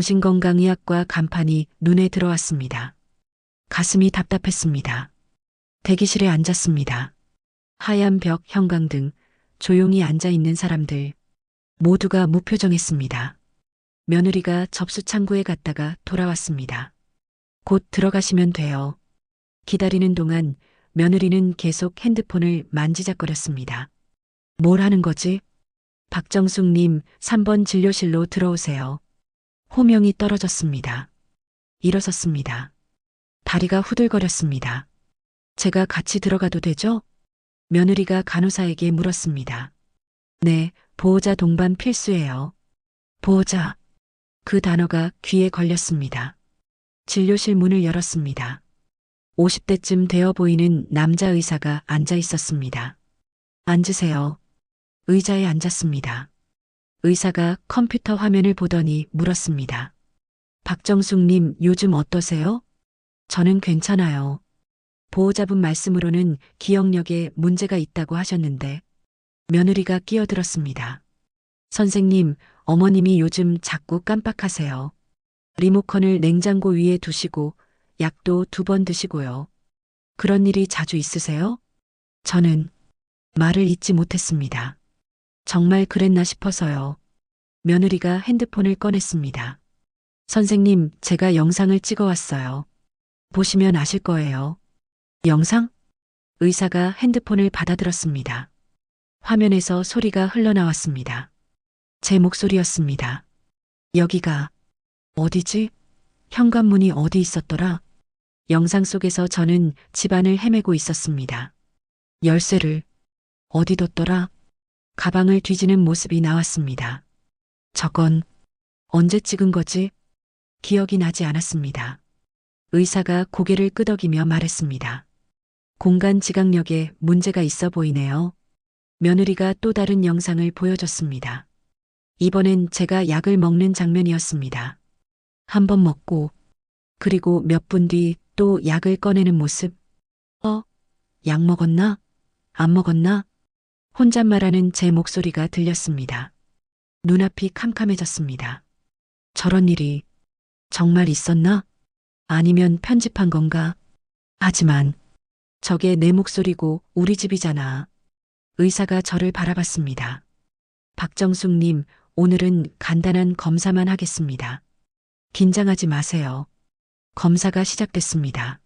정신건강의학과 간판이 눈에 들어왔습니다. 가슴이 답답했습니다. 대기실에 앉았습니다. 하얀 벽, 형광등, 조용히 앉아있는 사람들. 모두가 무표정했습니다. 며느리가 접수 창구에 갔다가 돌아왔습니다. 곧 들어가시면 돼요. 기다리는 동안 며느리는 계속 핸드폰을 만지작거렸습니다. 뭘 하는 거지? 박정숙님, 3번 진료실로 들어오세요. 호명이 떨어졌습니다. 일어섰습니다. 다리가 후들거렸습니다. 제가 같이 들어가도 되죠? 며느리가 간호사에게 물었습니다. 네, 보호자 동반 필수예요. 보호자. 그 단어가 귀에 걸렸습니다. 진료실 문을 열었습니다. 50대쯤 되어 보이는 남자 의사가 앉아 있었습니다. 앉으세요. 의자에 앉았습니다. 의사가 컴퓨터 화면을 보더니 물었습니다. 박정숙님, 요즘 어떠세요? 저는 괜찮아요. 보호자분 말씀으로는 기억력에 문제가 있다고 하셨는데, 며느리가 끼어들었습니다. 선생님, 어머님이 요즘 자꾸 깜빡하세요. 리모컨을 냉장고 위에 두시고 약도 2번 드시고요. 그런 일이 자주 있으세요? 저는 말을 잇지 못했습니다. 정말 그랬나 싶어서요. 며느리가 핸드폰을 꺼냈습니다. 선생님, 제가 영상을 찍어왔어요. 보시면 아실 거예요. 영상? 의사가 핸드폰을 받아들었습니다. 화면에서 소리가 흘러나왔습니다. 제 목소리였습니다. 여기가 어디지? 현관문이 어디 있었더라? 영상 속에서 저는 집안을 헤매고 있었습니다. 열쇠를 어디 뒀더라? 가방을 뒤지는 모습이 나왔습니다. 저건 언제 찍은 거지? 기억이 나지 않았습니다. 의사가 고개를 끄덕이며 말했습니다. 공간 지각력에 문제가 있어 보이네요. 며느리가 또 다른 영상을 보여줬습니다. 이번엔 제가 약을 먹는 장면이었습니다. 한 번 먹고 그리고 몇 분 뒤 또 약을 꺼내는 모습. 약 먹었나? 안 먹었나? 혼잣말하는 제 목소리가 들렸습니다. 눈앞이 캄캄해졌습니다. 저런 일이 정말 있었나? 아니면 편집한 건가? 하지만 저게 내 목소리고 우리 집이잖아. 의사가 저를 바라봤습니다. 박정숙님, 오늘은 간단한 검사만 하겠습니다. 긴장하지 마세요. 검사가 시작됐습니다.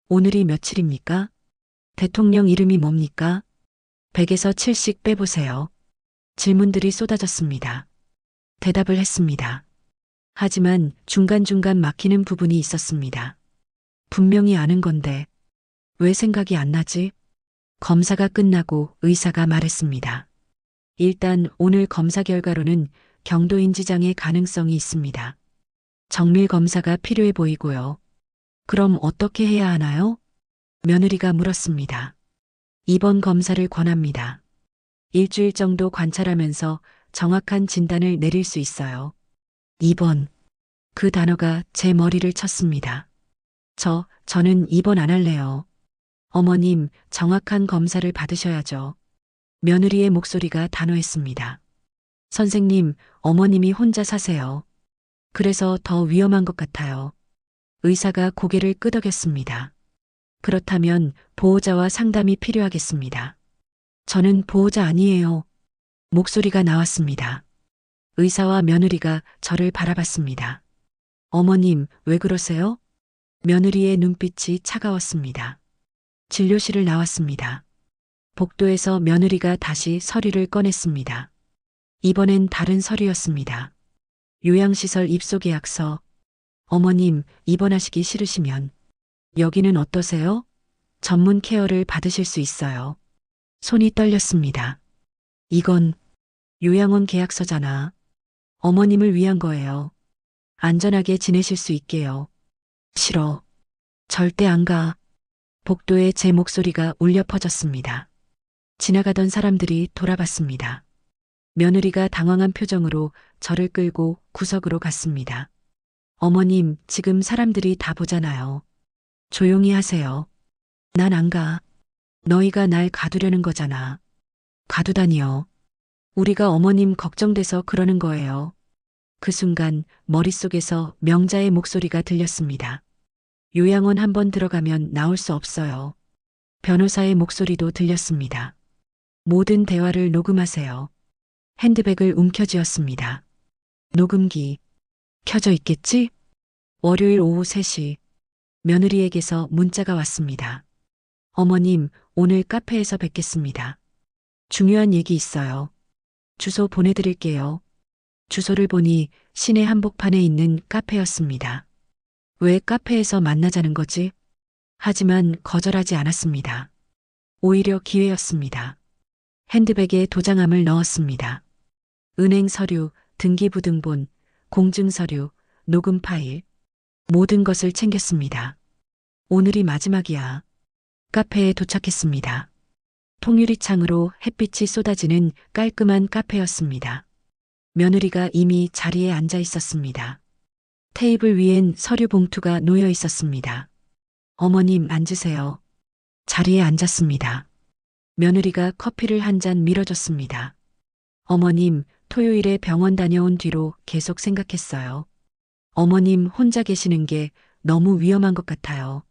오늘이 며칠입니까? 대통령 이름이 뭡니까? 100에서 7씩 빼보세요. 질문들이 쏟아졌습니다. 대답을 했습니다. 하지만 중간중간 막히는 부분이 있었습니다. 분명히 아는 건데 왜 생각이 안 나지? 검사가 끝나고 의사가 말했습니다. 일단 오늘 검사 결과로는 경도인지장의 가능성이 있습니다. 정밀 검사가 필요해 보이고요. 그럼 어떻게 해야 하나요? 며느리가 물었습니다. 입원 검사를 권합니다. 일주일 정도 관찰하면서 정확한 진단을 내릴 수 있어요. 입원. 그 단어가 제 머리를 쳤습니다. 저는 입원 안 할래요. 어머님, 정확한 검사를 받으셔야죠. 며느리의 목소리가 단호했습니다. 선생님, 어머님이 혼자 사세요. 그래서 더 위험한 것 같아요. 의사가 고개를 끄덕였습니다. 그렇다면 보호자와 상담이 필요하겠습니다. 저는 보호자 아니에요. 목소리가 나왔습니다. 의사와 며느리가 저를 바라봤습니다. 어머님, 왜 그러세요? 며느리의 눈빛이 차가웠습니다. 진료실을 나왔습니다. 복도에서 며느리가 다시 서류를 꺼냈습니다. 이번엔 다른 서류였습니다. 요양시설 입소계약서. 어머님, 입원하시기 싫으시면 여기는 어떠세요? 전문 케어를 받으실 수 있어요. 손이 떨렸습니다. 이건 요양원 계약서잖아. 어머님을 위한 거예요. 안전하게 지내실 수 있게요. 싫어. 절대 안 가. 복도에 제 목소리가 울려 퍼졌습니다. 지나가던 사람들이 돌아봤습니다. 며느리가 당황한 표정으로 저를 끌고 구석으로 갔습니다. 어머님, 지금 사람들이 다 보잖아요. 조용히 하세요. 난 안 가. 너희가 날 가두려는 거잖아. 가두다니요. 우리가 어머님 걱정돼서 그러는 거예요. 그 순간 머릿속에서 명자의 목소리가 들렸습니다. 요양원 한번 들어가면 나올 수 없어요. 변호사의 목소리도 들렸습니다. 모든 대화를 녹음하세요. 핸드백을 움켜쥐었습니다. 녹음기. 켜져 있겠지? 월요일 오후 3시. 며느리에게서 문자가 왔습니다. 어머님, 오늘 카페에서 뵙겠습니다. 중요한 얘기 있어요. 주소 보내드릴게요. 주소를 보니 시내 한복판에 있는 카페였습니다. 왜 카페에서 만나자는 거지? 하지만 거절하지 않았습니다. 오히려 기회였습니다. 핸드백에 도장함을 넣었습니다. 은행 서류, 등기부등본, 공증서류, 녹음 파일, 모든 것을 챙겼습니다. 오늘이 마지막이야. 카페에 도착했습니다. 통유리 창으로 햇빛이 쏟아지는 깔끔한 카페였습니다. 며느리가 이미 자리에 앉아 있었습니다. 테이블 위엔 서류 봉투가 놓여 있었습니다. 어머님, 앉으세요. 자리에 앉았습니다. 며느리가 커피를 한 잔 밀어줬습니다. 어머님, 토요일에 병원 다녀온 뒤로 계속 생각했어요. 어머님 혼자 계시는 게 너무 위험한 것 같아요.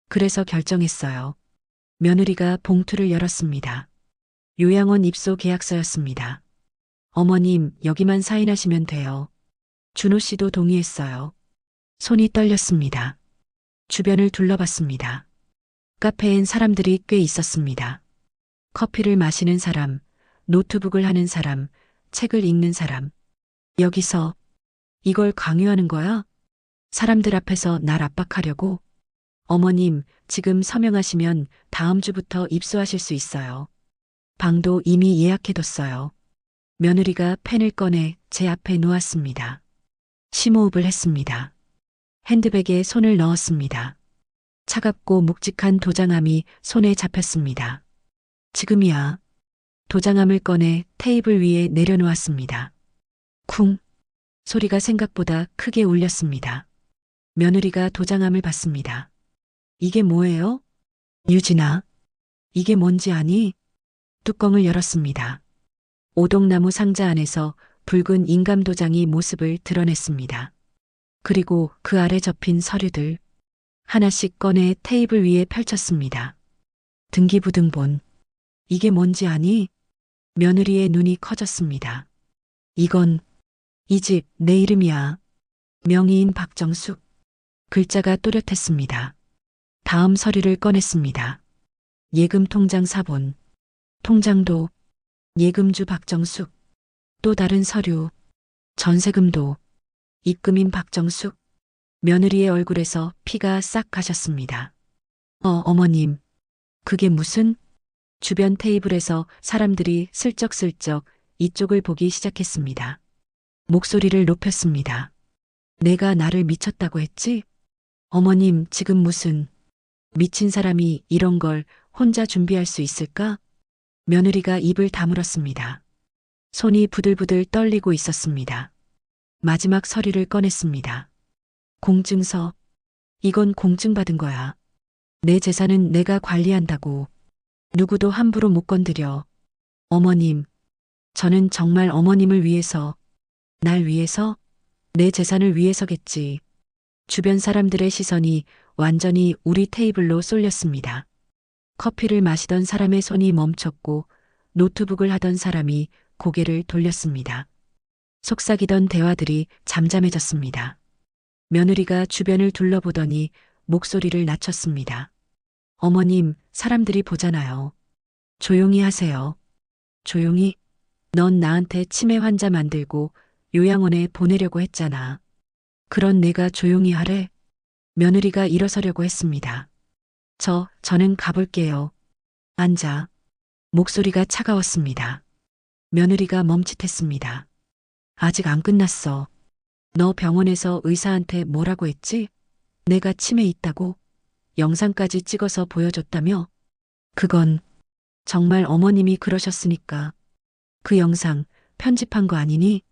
그래서 결정했어요. 며느리가 봉투를 열었습니다. 요양원 입소 계약서였습니다. 어머님, 여기만 사인하시면 돼요. 준호 씨도 동의했어요. 손이 떨렸습니다. 주변을 둘러봤습니다. 카페엔 사람들이 꽤 있었습니다. 커피를 마시는 사람, 노트북을 하는 사람, 책을 읽는 사람. 여기서 이걸 강요하는 거야? 사람들 앞에서 날 압박하려고? 어머님, 지금 서명하시면 다음 주부터 입소하실 수 있어요. 방도 이미 예약해뒀어요. 며느리가 펜을 꺼내 제 앞에 놓았습니다. 심호흡을 했습니다. 핸드백에 손을 넣었습니다. 차갑고 묵직한 도장함이 손에 잡혔습니다. 지금이야. 도장함을 꺼내 테이블 위에 내려놓았습니다. 쿵. 소리가 생각보다 크게 울렸습니다. 며느리가 도장함을 봤습니다. 이게 뭐예요? 유진아. 이게 뭔지 아니? 뚜껑을 열었습니다. 오동나무 상자 안에서 붉은 인감 도장이 모습을 드러냈습니다. 그리고 그 아래 접힌 서류들. 하나씩 꺼내 테이블 위에 펼쳤습니다. 등기부등본. 이게 뭔지 아니? 며느리의 눈이 커졌습니다. 이건 이 집 내 이름이야. 명의인 박정숙. 글자가 또렷했습니다. 다음 서류를 꺼냈습니다. 예금 통장 사본. 통장도 예금주 박정숙. 또 다른 서류. 전세금도 입금인 박정숙. 며느리의 얼굴에서 피가 싹 가셨습니다. 어머님. 그게 무슨? 주변 테이블에서 사람들이 슬쩍슬쩍 이쪽을 보기 시작했습니다. 목소리를 높였습니다. 내가 나를 미쳤다고 했지? 어머님, 지금 무슨 미친 사람이 이런 걸 혼자 준비할 수 있을까? 며느리가 입을 다물었습니다. 손이 부들부들 떨리고 있었습니다. 마지막 서류를 꺼냈습니다. 공증서. 이건 공증받은 거야. 내 재산은 내가 관리한다고. 누구도 함부로 못 건드려. 어머님, 저는 정말 어머님을 위해서, 날 위해서, 내 재산을 위해서겠지. 주변 사람들의 시선이 완전히 우리 테이블로 쏠렸습니다. 커피를 마시던 사람의 손이 멈췄고 노트북을 하던 사람이 고개를 돌렸습니다. 속삭이던 대화들이 잠잠해졌습니다. 며느리가 주변을 둘러보더니 목소리를 낮췄습니다. 어머님, 사람들이 보잖아요. 조용히 하세요. 조용히? 넌 나한테 치매 환자 만들고 요양원에 보내려고 했잖아. 그런 내가 조용히 하래? 며느리가 일어서려고 했습니다. 저는 가볼게요. 앉아. 목소리가 차가웠습니다. 며느리가 멈칫했습니다. 아직 안 끝났어. 너 병원에서 의사한테 뭐라고 했지? 내가 치매 있다고? 영상까지 찍어서 보여줬다며? 그건 정말 어머님이 그러셨으니까. 그 영상 편집한 거 아니니?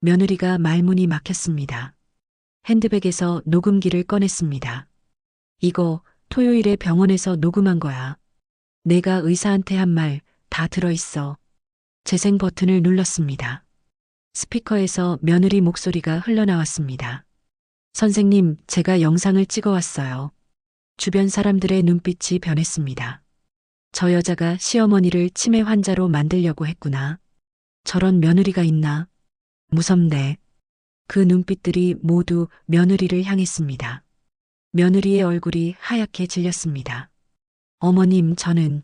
며느리가 말문이 막혔습니다. 핸드백에서 녹음기를 꺼냈습니다. 이거 토요일에 병원에서 녹음한 거야. 내가 의사한테 한 말 다 들어있어. 재생 버튼을 눌렀습니다. 스피커에서 며느리 목소리가 흘러나왔습니다. 선생님, 제가 영상을 찍어왔어요. 주변 사람들의 눈빛이 변했습니다. 저 여자가 시어머니를 치매 환자로 만들려고 했구나. 저런 며느리가 있나? 무섭네. 그 눈빛들이 모두 며느리를 향했습니다. 며느리의 얼굴이 하얗게 질렸습니다. 어머님, 저는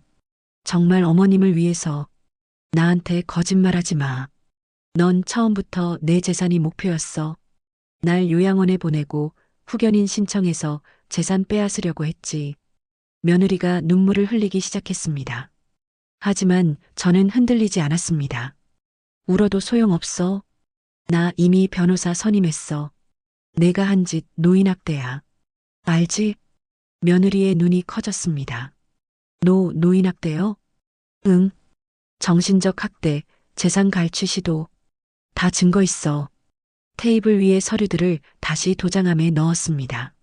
정말 어머님을 위해서 나한테 거짓말하지 마. 넌 처음부터 내 재산이 목표였어. 날 요양원에 보내고 후견인 신청해서 재산 빼앗으려고 했지. 며느리가 눈물을 흘리기 시작했습니다. 하지만 저는 흔들리지 않았습니다. 울어도 소용없어. 나 이미 변호사 선임했어. 내가 한 짓 노인학대야. 알지? 며느리의 눈이 커졌습니다. 노인학대요? 응. 정신적 학대, 재산 갈취 시도. 다 증거 있어. 테이블 위에 서류들을 다시 도장함에 넣었습니다.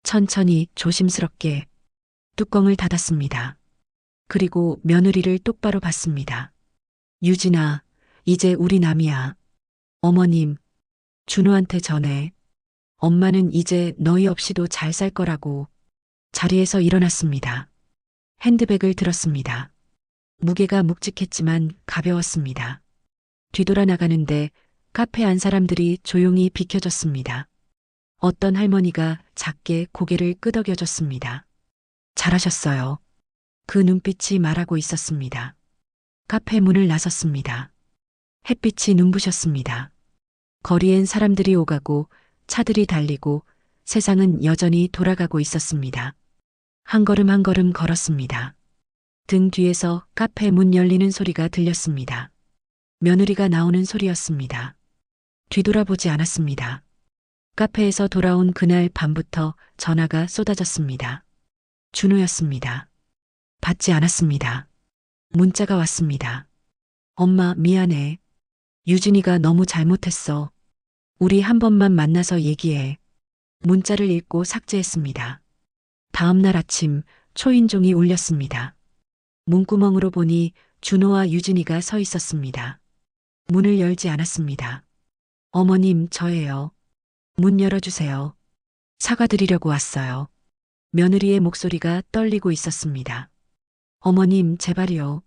천천히 조심스럽게 뚜껑을 닫았습니다. 그리고 며느리를 똑바로 봤습니다. 유진아, 이제 우리 남이야. 어머님, 준호한테 전해. 엄마는 이제 너희 없이도 잘 살 거라고. 자리에서 일어났습니다. 핸드백을 들었습니다. 무게가 묵직했지만 가벼웠습니다. 뒤돌아 나가는데 카페 안 사람들이 조용히 비켜줬습니다. 어떤 할머니가 작게 고개를 끄덕여줬습니다. 잘하셨어요. 그 눈빛이 말하고 있었습니다. 카페 문을 나섰습니다. 햇빛이 눈부셨습니다. 거리엔 사람들이 오가고 차들이 달리고 세상은 여전히 돌아가고 있었습니다. 한 걸음 한 걸음 걸었습니다. 등 뒤에서 카페 문 열리는 소리가 들렸습니다. 며느리가 나오는 소리였습니다. 뒤돌아보지 않았습니다. 카페에서 돌아온 그날 밤부터 전화가 쏟아졌습니다. 준호였습니다. 받지 않았습니다. 문자가 왔습니다. 엄마, 미안해. 유진이가 너무 잘못했어. 우리 한 번만 만나서 얘기해. 문자를 읽고 삭제했습니다. 다음 날 아침 초인종이 울렸습니다. 문구멍으로 보니 준호와 유진이가 서 있었습니다. 문을 열지 않았습니다. 어머님, 저예요. 문 열어주세요. 사과드리려고 왔어요. 며느리의 목소리가 떨리고 있었습니다. 어머님, 제발요.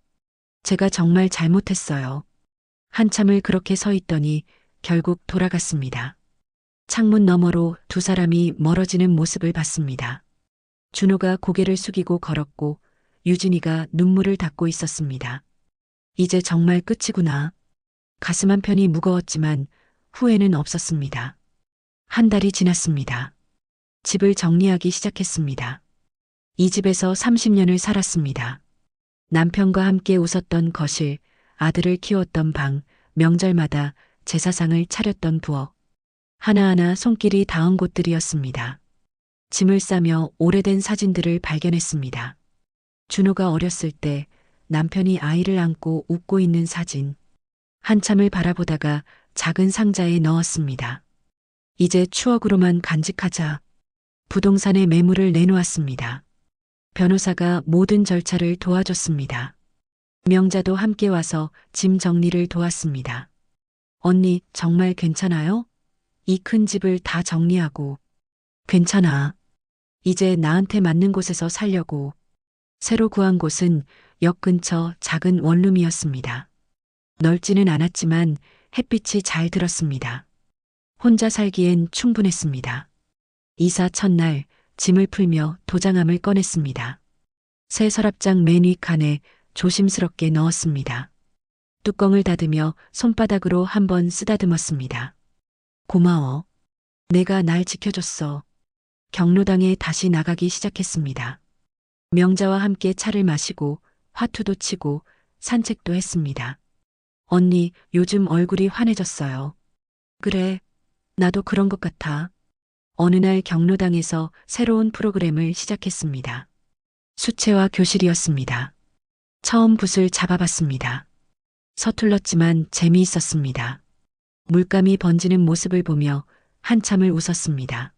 제가 정말 잘못했어요. 한참을 그렇게 서 있더니 결국 돌아갔습니다. 창문 너머로 두 사람이 멀어지는 모습을 봤습니다. 준호가 고개를 숙이고 걸었고 유진이가 눈물을 닦고 있었습니다. 이제 정말 끝이구나. 가슴 한편이 무거웠지만 후회는 없었습니다. 한 달이 지났습니다. 집을 정리하기 시작했습니다. 이 집에서 30년을 살았습니다. 남편과 함께 웃었던 거실, 아들을 키웠던 방, 명절마다 제사상을 차렸던 부엌. 하나하나 손길이 닿은 곳들이었습니다. 짐을 싸며 오래된 사진들을 발견했습니다. 준호가 어렸을 때 남편이 아이를 안고 웃고 있는 사진. 한참을 바라보다가 작은 상자에 넣었습니다. 이제 추억으로만 간직하자. 부동산에 매물을 내놓았습니다. 변호사가 모든 절차를 도와줬습니다. 명자도 함께 와서 짐 정리를 도왔습니다. 언니, 정말 괜찮아요? 이 큰 집을 다 정리하고. 괜찮아. 이제 나한테 맞는 곳에서 살려고. 새로 구한 곳은 역 근처 작은 원룸이었습니다. 넓지는 않았지만 햇빛이 잘 들었습니다. 혼자 살기엔 충분했습니다. 이사 첫날 짐을 풀며 도장함을 꺼냈습니다. 새 서랍장 맨 위 칸에 조심스럽게 넣었습니다. 뚜껑을 닫으며 손바닥으로 한번 쓰다듬었습니다. 고마워. 내가 날 지켜줬어. 경로당에 다시 나가기 시작했습니다. 명자와 함께 차를 마시고 화투도 치고 산책도 했습니다. 언니, 요즘 얼굴이 환해졌어요. 그래, 나도 그런 것 같아. 어느 날 경로당에서 새로운 프로그램을 시작했습니다. 수채화 교실이었습니다. 처음 붓을 잡아봤습니다. 서툴렀지만 재미있었습니다. 물감이 번지는 모습을 보며 한참을 웃었습니다.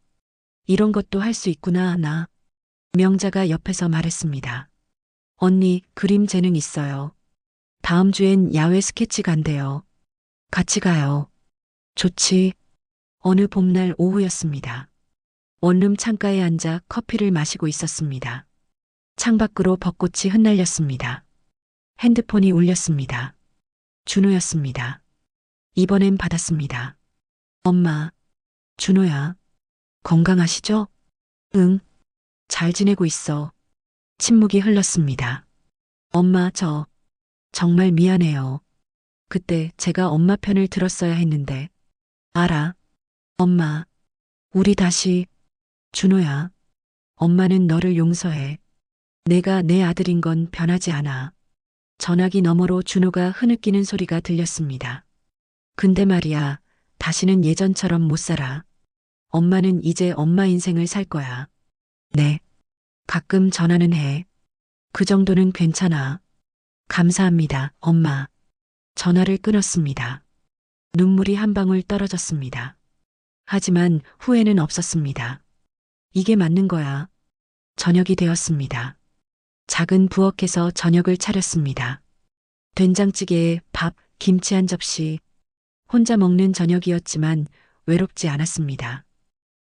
이런 것도 할 수 있구나, 나. 명자가 옆에서 말했습니다. 언니, 그림 재능 있어요. 다음 주엔 야외 스케치 간대요. 같이 가요. 좋지. 어느 봄날 오후였습니다. 원룸 창가에 앉아 커피를 마시고 있었습니다. 창밖으로 벚꽃이 흩날렸습니다. 핸드폰이 울렸습니다. 준호였습니다. 이번엔 받았습니다. 엄마, 준호야. 건강하시죠? 응. 잘 지내고 있어. 침묵이 흘렀습니다. 엄마, 저 정말 미안해요. 그때 제가 엄마 편을 들었어야 했는데. 알아. 엄마, 우리 다시. 준호야. 엄마는 너를 용서해. 내가 내 아들인 건 변하지 않아. 전화기 너머로 준호가 흐느끼는 소리가 들렸습니다. 근데 말이야, 다시는 예전처럼 못 살아. 엄마는 이제 엄마 인생을 살 거야. 네. 가끔 전화는 해. 그 정도는 괜찮아. 감사합니다, 엄마. 전화를 끊었습니다. 눈물이 한 방울 떨어졌습니다. 하지만 후회는 없었습니다. 이게 맞는 거야. 저녁이 되었습니다. 작은 부엌에서 저녁을 차렸습니다. 된장찌개에 밥, 김치 한 접시. 혼자 먹는 저녁이었지만 외롭지 않았습니다.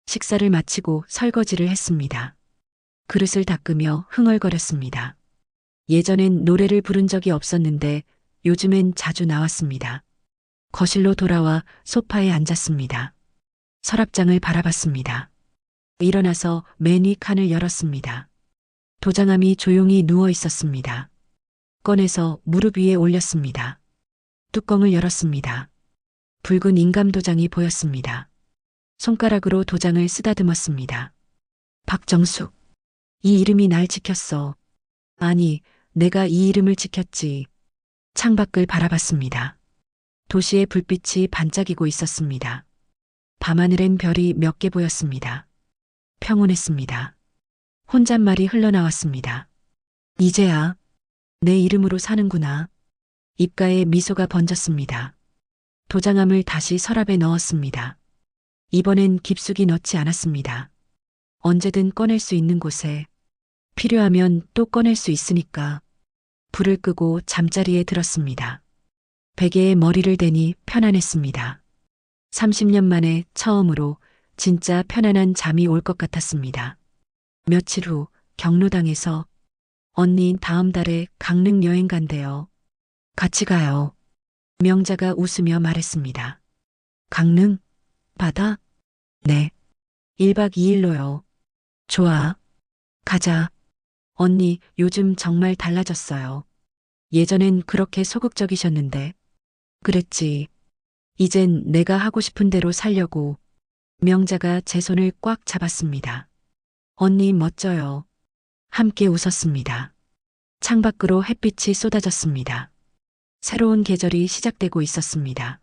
식사를 마치고 설거지를 했습니다. 그릇을 닦으며 흥얼거렸습니다. 예전엔 노래를 부른 적이 없었는데 요즘엔 자주 나왔습니다. 거실로 돌아와 소파에 앉았습니다. 서랍장을 바라봤습니다. 일어나서 맨 위 칸을 열었습니다. 도장함이 조용히 누워 있었습니다. 꺼내서 무릎 위에 올렸습니다. 뚜껑을 열었습니다. 붉은 인감 도장이 보였습니다. 손가락으로 도장을 쓰다듬었습니다. 박정숙. 이 이름이 날 지켰어. 아니, 내가 이 이름을 지켰지. 창밖을 바라봤습니다. 도시의 불빛이 반짝이고 있었습니다. 밤하늘엔 별이 몇 개 보였습니다. 평온했습니다. 혼잣말이 흘러나왔습니다. 이제야 내 이름으로 사는구나. 입가에 미소가 번졌습니다. 도장함을 다시 서랍에 넣었습니다. 이번엔 깊숙이 넣지 않았습니다. 언제든 꺼낼 수 있는 곳에. 필요하면 또 꺼낼 수 있으니까. 불을 끄고 잠자리에 들었습니다. 베개에 머리를 대니 편안했습니다. 30년 만에 처음으로 진짜 편안한 잠이 올 것 같았습니다. 며칠 후 경로당에서 언니 다음 달에 강릉 여행 간대요. 같이 가요. 명자가 웃으며 말했습니다. 강릉? 바다? 네. 1박 2일로요. 좋아. 가자. 언니, 요즘 정말 달라졌어요. 예전엔 그렇게 소극적이셨는데. 그랬지. 이젠 내가 하고 싶은 대로 살려고. 명자가 제 손을 꽉 잡았습니다. 언니 멋져요. 함께 웃었습니다. 창밖으로 햇빛이 쏟아졌습니다. 새로운 계절이 시작되고 있었습니다.